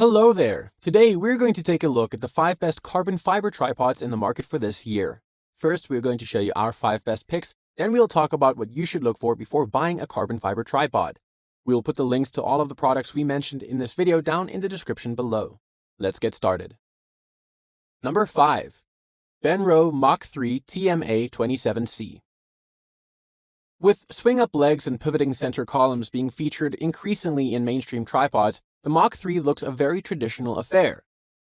Hello there! Today we're going to take a look at the 5 best carbon fiber tripods in the market for this year. First, we're going to show you our 5 best picks, then we'll talk about what you should look for before buying a carbon fiber tripod. We'll put the links to all of the products we mentioned in this video down in the description below. Let's get started. Number 5. Benro Mach 3 TMA27C. With swing-up legs and pivoting center columns being featured increasingly in mainstream tripods, the Mach 3 looks a very traditional affair.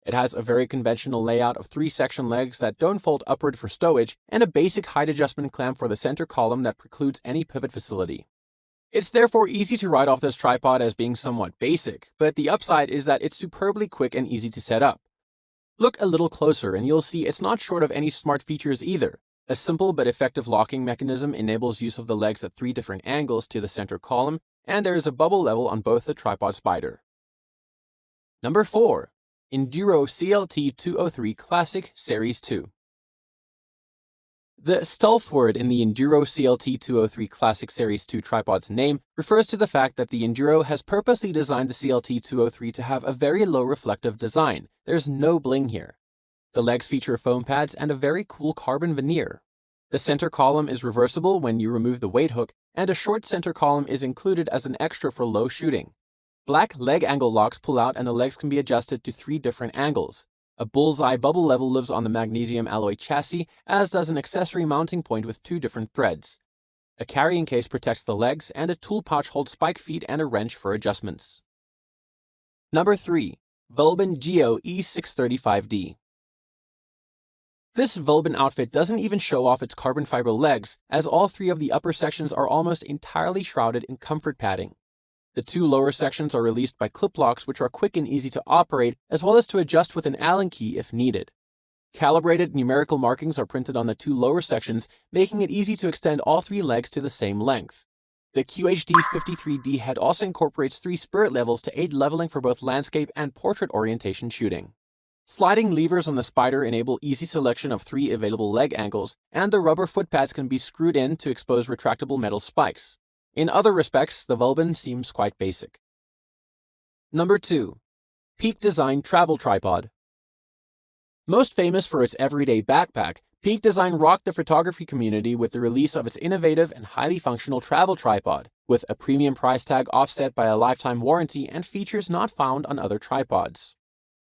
It has a very conventional layout of 3-section legs that don't fold upward for stowage and a basic height adjustment clamp for the center column that precludes any pivot facility. It's therefore easy to write off this tripod as being somewhat basic, but the upside is that it's superbly quick and easy to set up. Look a little closer and you'll see it's not short of any smart features either. A simple but effective locking mechanism enables use of the legs at 3 different angles to the center column, and there is a bubble level on both the tripod spider. Number 4. Induro CLT203 Classic Series 2. The stealth word in the Induro CLT203 Classic Series 2 tripod's name refers to the fact that the Induro has purposely designed the CLT203 to have a very low reflective design. There's no bling here. The legs feature foam pads and a very cool carbon veneer. The center column is reversible when you remove the weight hook, and a short center column is included as an extra for low shooting. Black leg angle locks pull out and the legs can be adjusted to 3 different angles. A bullseye bubble level lives on the magnesium alloy chassis, as does an accessory mounting point with 2 different threads. A carrying case protects the legs, and a tool pouch holds spike feet and a wrench for adjustments. Number 3. Velbon Geo E635D. This Velbon outfit doesn't even show off its carbon fiber legs, as all 3 of the upper sections are almost entirely shrouded in comfort padding. The 2 lower sections are released by clip locks, which are quick and easy to operate, as well as to adjust with an Allen key if needed. Calibrated numerical markings are printed on the 2 lower sections, making it easy to extend all 3 legs to the same length. The QHD53D head also incorporates 3 spirit levels to aid leveling for both landscape and portrait orientation shooting. Sliding levers on the spider enable easy selection of 3 available leg angles, and the rubber foot pads can be screwed in to expose retractable metal spikes. In other respects, the Velbon seems quite basic. Number 2. Peak Design Travel Tripod. Most famous for its everyday backpack, Peak Design rocked the photography community with the release of its innovative and highly functional travel tripod, with a premium price tag offset by a lifetime warranty and features not found on other tripods.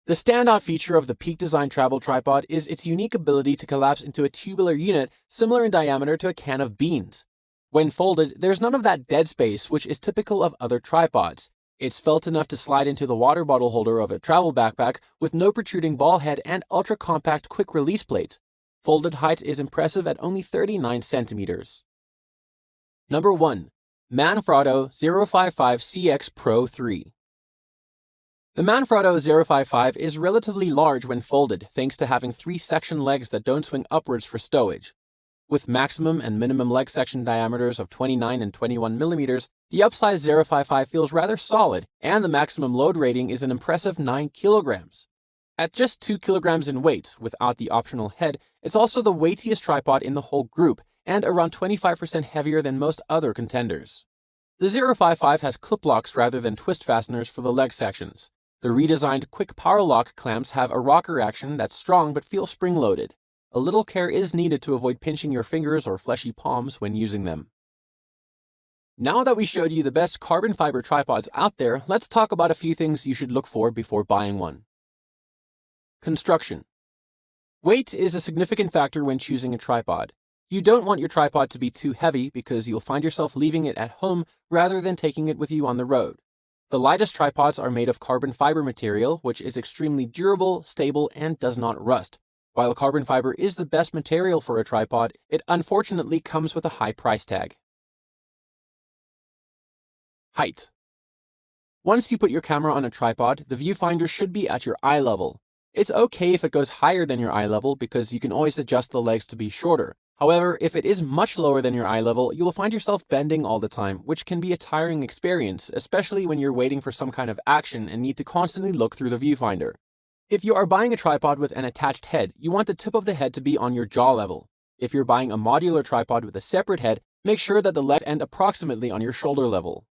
The standout feature of the Peak Design Travel Tripod is its unique ability to collapse into a tubular unit similar in diameter to a can of beans. When folded, there's none of that dead space which is typical of other tripods. It's felt enough to slide into the water bottle holder of a travel backpack with no protruding ball head and ultra-compact quick-release plate. Folded height is impressive at only 39 centimeters. Number 1. Manfrotto 055CX Pro 3. The Manfrotto 055 is relatively large when folded, thanks to having 3-section legs that don't swing upwards for stowage. With maximum and minimum leg section diameters of 29 and 21 millimeters, the upsized 055 feels rather solid, and the maximum load rating is an impressive 9 kilograms. At just 2 kilograms in weight, without the optional head, it's also the weightiest tripod in the whole group, and around 25% heavier than most other contenders. The 055 has clip locks rather than twist fasteners for the leg sections. The redesigned quick power lock clamps have a rocker action that's strong but feels spring-loaded. A little care is needed to avoid pinching your fingers or fleshy palms when using them. Now that we showed you the best carbon fiber tripods out there, let's talk about a few things you should look for before buying one. Construction. Weight is a significant factor when choosing a tripod. You don't want your tripod to be too heavy because you'll find yourself leaving it at home rather than taking it with you on the road. The lightest tripods are made of carbon fiber material, which is extremely durable, stable, and does not rust. While carbon fiber is the best material for a tripod, it unfortunately comes with a high price tag. Height. Once you put your camera on a tripod, the viewfinder should be at your eye level. It's okay if it goes higher than your eye level because you can always adjust the legs to be shorter. However, if it is much lower than your eye level, you will find yourself bending all the time, which can be a tiring experience, especially when you're waiting for some kind of action and need to constantly look through the viewfinder. If you are buying a tripod with an attached head, you want the tip of the head to be on your jaw level. If you're buying a modular tripod with a separate head, make sure that the legs end approximately on your shoulder level.